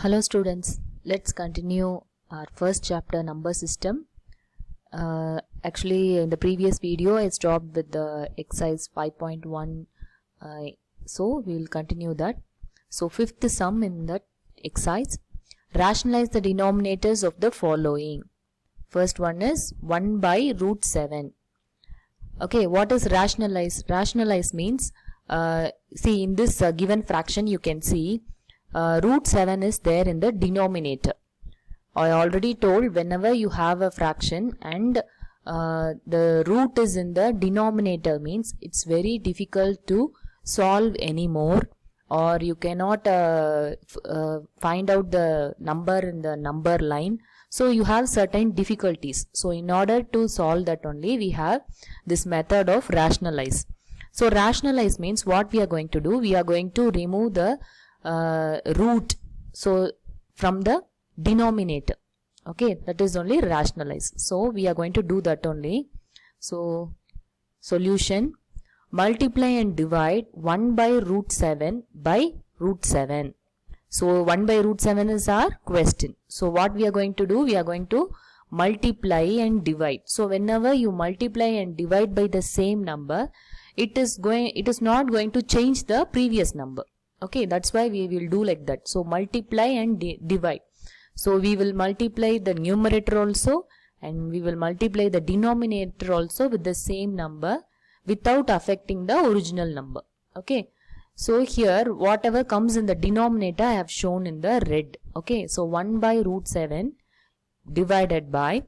Hello students, let's continue our first chapter, number system. Actually in the previous video I stopped with the exercise 5.1, so we will continue that. So fifth sum in that exercise, rationalize the denominators of the following. First one is 1 by root 7. Okay, what is rationalize? Rationalize means, see in this given fraction you can see root 7 is there in the denominator. I already told, whenever you have a fraction and the root is in the denominator, means it's very difficult to solve anymore, or you cannot find out the number in the number line. So you have certain difficulties. So in order to solve that only, we have this method of rationalize. So rationalize means what we are going to do, we are going to remove the root from the denominator. Okay, that is only rationalize. So we are going to do that only. So solution, multiply and divide 1 by root 7 by root 7. So 1 by root 7 is our question. So what we are going to do, we are going to multiply and divide. So whenever you multiply and divide by the same number, it is not going to change the previous number. Okay, that's why we will do like that. So multiply and divide. So we will multiply the numerator also and we will multiply the denominator also with the same number without affecting the original number. Okay, so here whatever comes in the denominator I have shown in the red. Okay, so 1 by root 7 divided by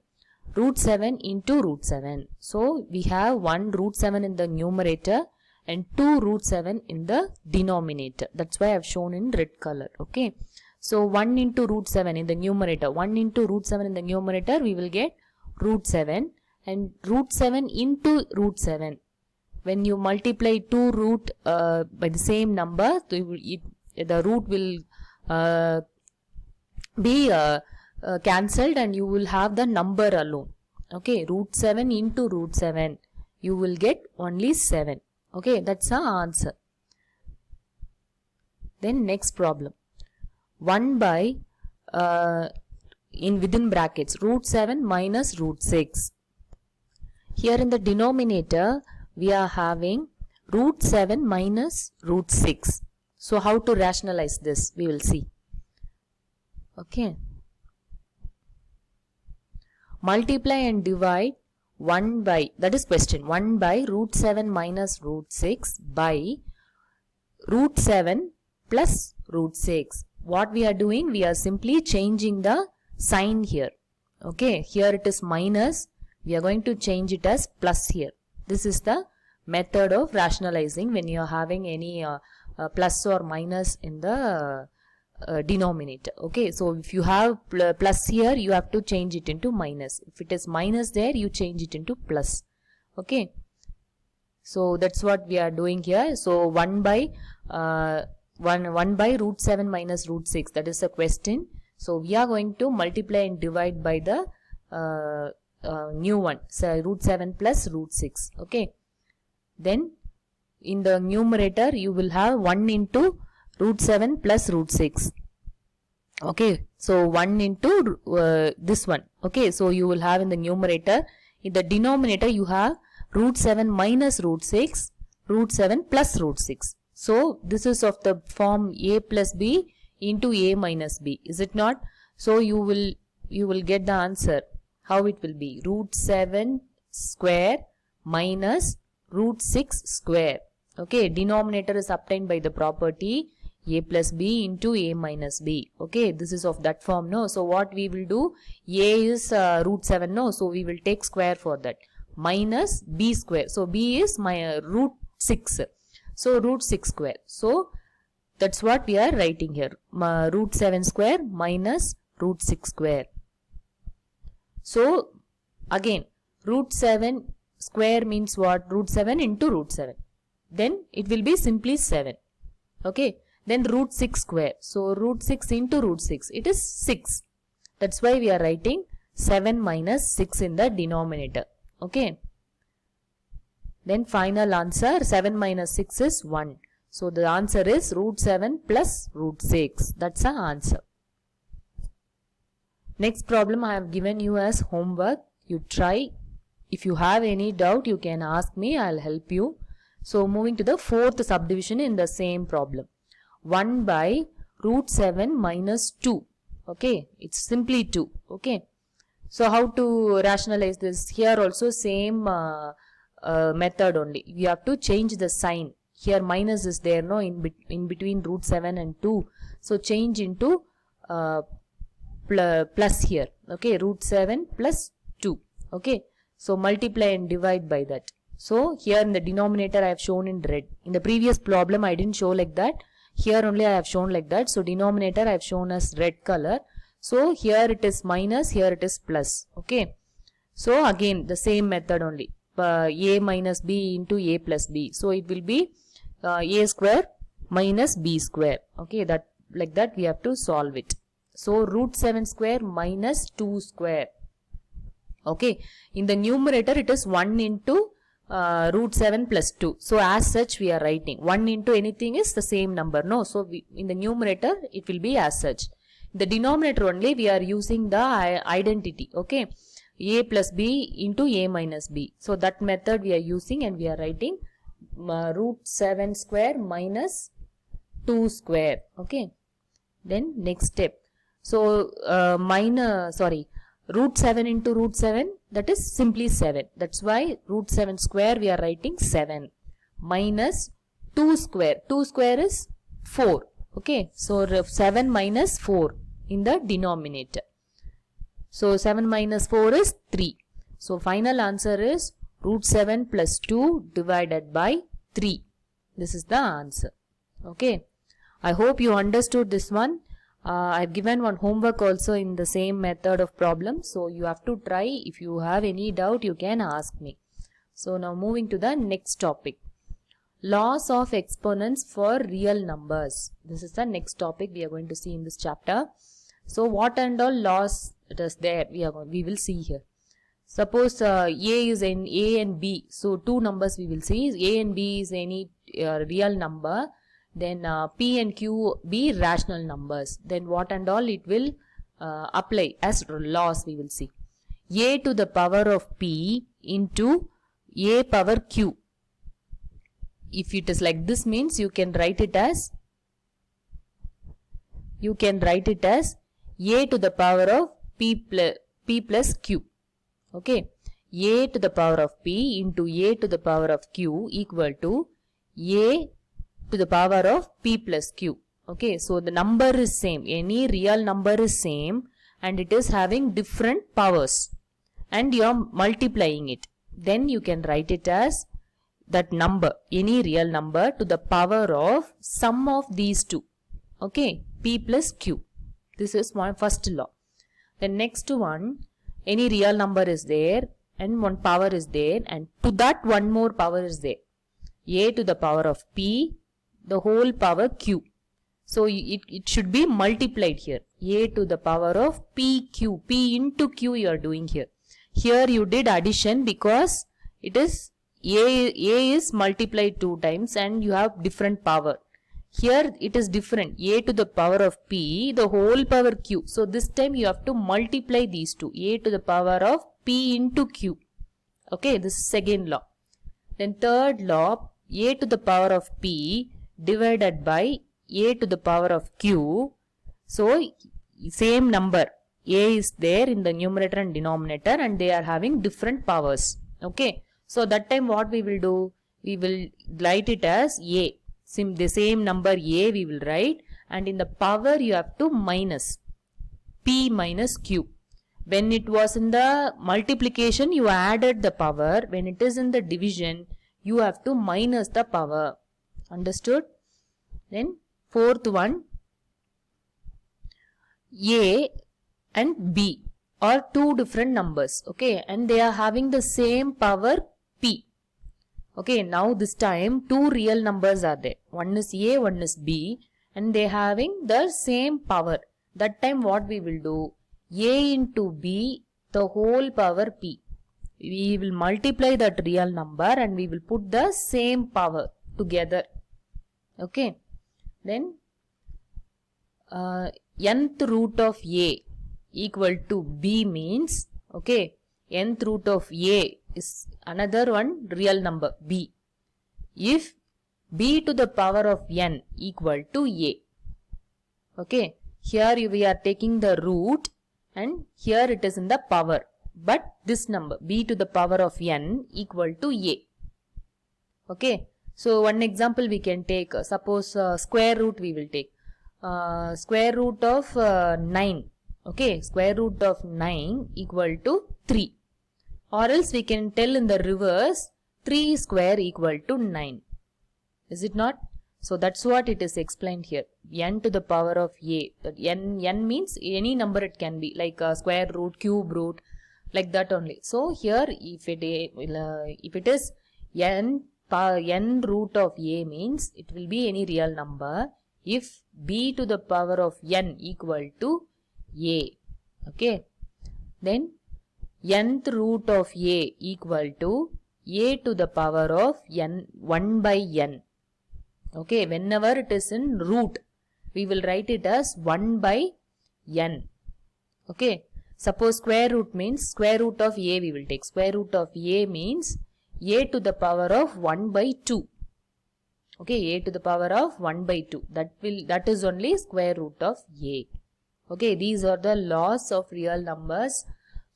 root 7 into root 7. So we have 1 root 7 in the numerator and 2 root 7 in the denominator. That's why I have shown in red color. Okay, so 1 into root 7 in the numerator, 1 into root 7 in the numerator, we will get root 7, and root 7 into root 7. When you multiply 2 root by the same number, the root will be cancelled and you will have the number alone. Okay, root 7 into root 7, you will get only 7. Okay, that's our answer. Then next problem, 1 by within brackets root 7 minus root 6. Here in the denominator we are having root 7 minus root 6. So how to rationalize this, we will see. Okay, multiply and divide 1 by, that is question, 1 by root 7 minus root 6 by root 7 plus root 6. What we are doing, we are simply changing the sign here. Okay, here it is minus, we are going to change it as plus here. This is the method of rationalizing when you are having any plus or minus in the denominator. Okay, so if you have plus here, you have to change it into minus. If it is minus there, you change it into plus. Okay, so that's what we are doing here. So 1 by root 7 minus root 6, that is the question. So we are going to multiply and divide by the new one, so root 7 plus root 6. Okay, then in the numerator you will have 1 into root 7 plus root 6. Okay, so 1 into this one. Okay, so you will have in the numerator, in the denominator you have root 7 minus root 6, root 7 plus root 6. So this is of the form a plus b into a minus b, is it not? So you will get the answer. How it will be? Root 7 square minus root 6 square. Okay, denominator is obtained by the property a plus b into a minus b. Okay, this is of that form, no? So what we will do, a is root 7, no? So we will take square for that, minus b square. So b is my root 6. So root 6 square. So that's what we are writing here, root 7 square minus root 6 square. So again, root 7 square means what? Root 7 into root 7. Then it will be simply 7. Okay, then root 6 square. So root 6 into root 6, it is 6. That's why we are writing 7 minus 6 in the denominator. Okay, then final answer, 7 minus 6 is 1. So the answer is root 7 plus root 6. That's the answer. Next problem I have given you as homework. You try. If you have any doubt, you can ask me. I'll help you. So moving to the fourth subdivision in the same problem. 1 by root 7 minus 2. Okay, it's simply 2. Okay. So how to rationalize this? Here also same method only. You have to change the sign. Here minus is there, no, in between root 7 and 2. So change into plus here. Okay, root 7 plus 2. Okay, so multiply and divide by that. So here in the denominator I have shown in red. In the previous problem I didn't show like that. Here only I have shown like that. So denominator I have shown as red color. So here it is minus, here it is plus. Okay. So again the same method only. A minus b into a plus b. So it will be a square minus b square. Okay, that like that we have to solve it. So root 7 square minus 2 square. Okay, in the numerator it is 1 into root 7 plus 2. So as such we are writing 1 into anything is the same number. No, so in the numerator it will be as such. The denominator only we are using the identity. Okay, a plus b into a minus b. So that method we are using and we are writing root 7 square minus 2 square. Okay, then next step. So root 7 into root 7, that is simply 7. That's why root 7 square we are writing 7 minus 2 square. 2 square is 4. Okay, so 7 minus 4 in the denominator. So 7 minus 4 is 3. So final answer is root 7 plus 2 divided by 3. This is the answer. Okay, I hope you understood this one. I've given one homework also in the same method of problem. So you have to try. If you have any doubt, you can ask me. So now moving to the next topic. Laws of exponents for real numbers. This is the next topic we are going to see in this chapter. So what and all laws it is there we will see here. Suppose A is in A and B. So two numbers we will see. A and B is any real number. Then P and Q be rational numbers. Then what and all it will apply as laws we will see. A to the power of P into A power Q. If it is like this means you can write it as A to the power of P plus Q. Okay. A to the power of P into A to the power of Q equal to A to the power of P plus Q. Okay, so the number is same. Any real number is same and it is having different powers and you are multiplying it. Then you can write it as that number, any real number to the power of sum of these two. Okay, P plus Q. This is one first law. The next one, any real number is there and one power is there and to that one more power is there. A to the power of P, the whole power Q. So it should be multiplied here. A to the power of PQ. P into Q you are doing here. Here you did addition because it is A is multiplied 2 times and you have different power. Here it is different. A to the power of P, the whole power Q. So this time you have to multiply these two. A to the power of P into Q. Okay, this is second law. Then third law, A to the power of P divided by A to the power of Q. So same number A is there in the numerator and denominator and they are having different powers. Okay, so that time what we will do, we will write it as A. The same number A we will write and in the power you have to minus P minus Q. When it was in the multiplication you added the power. When it is in the division you have to minus the power. Understood? Then fourth one, A and B are two different numbers. Okay, and they are having the same power P. Okay, now this time two real numbers are there. One is A, one is B and they are having the same power. That time what we will do, A into B the whole power P. We will multiply that real number and we will put the same power together. Okay, then nth root of A equal to b means, okay, nth root of a is another one real number b. If b to the power of n equal to a. Okay, here we are taking the root and here it is in the power. But this number b to the power of n equal to a. Okay, so one example we can take, suppose square root we will take. Square root of 9. Okay, square root of 9 equal to 3. Or else we can tell in the reverse, 3 square equal to 9. Is it not? So that's what it is explained here. N to the power of a. That n means any number it can be, like square root, cube root, like that only. So here if it is n root of a means it will be any real number if b to the power of n equal to a. Okay. Then nth root of a equal to a to the power of n 1 by n. Okay, whenever it is in root, we will write it as 1 by n. Okay, suppose square root means square root of a we will take. Square root of a means a to the power of 1 by 2. Okay, a to the power of 1 by 2. That is only square root of a. Okay, these are the laws of real numbers.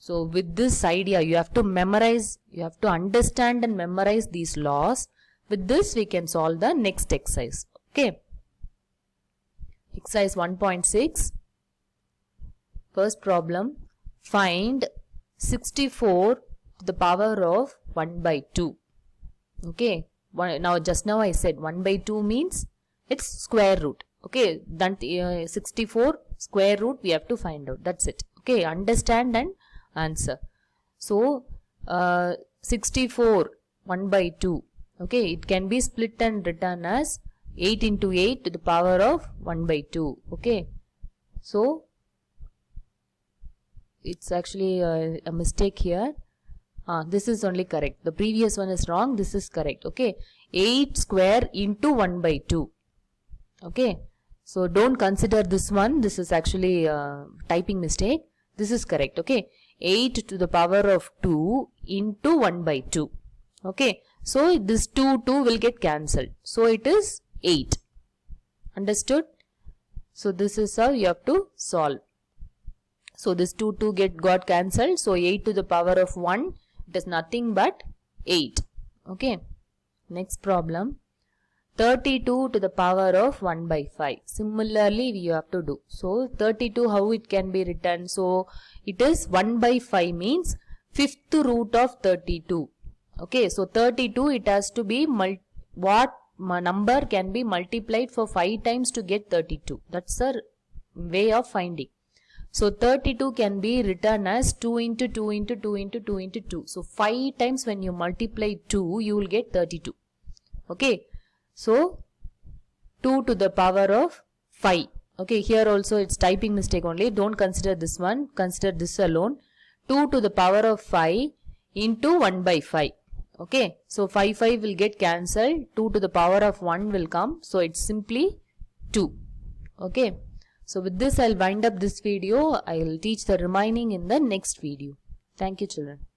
So with this idea, you have to memorize, you have to understand and memorize these laws. With this, we can solve the next exercise. Okay. Exercise 1.6. First problem. Find 64 to the power of 1 by 2. Okay. Just now I said 1 by 2 means it's square root. Okay. Then 64 square root we have to find out. That's it. Okay. Understand and answer. So, 64 1 by 2. Okay, it can be split and written as 8 into 8 to the power of 1 by 2. Okay, so it's actually a mistake here. This is only correct. The previous one is wrong. This is correct. Okay, 8 square into 1 by 2. Okay, so don't consider this one. This is actually a typing mistake. This is correct. Okay, 8 to the power of 2 into 1 by 2. Okay, so this 2 will get cancelled. So it is 8. Understood? So this is how you have to solve. So this 2 got cancelled. So 8 to the power of 1, it is nothing but 8. Okay. Next problem. 32 to the power of 1 by 5. Similarly, we have to do. So 32, how it can be written? So it is 1 by 5 means 5th root of 32. Okay, so 32 it has to be what number can be multiplied for 5 times to get 32. That's a way of finding. So 32 can be written as 2 into 2 into 2 into 2 into 2. So 5 times when you multiply 2, you will get 32. Okay, so 2 to the power of 5. Okay, here also it's typing mistake only. Don't consider this one. Consider this alone. 2 to the power of 5 into 1 by 5. Okay, so 5 will get cancelled. 2 to the power of 1 will come. So it's simply 2. Okay, so with this I'll wind up this video. I'll teach the remaining in the next video. Thank you, children.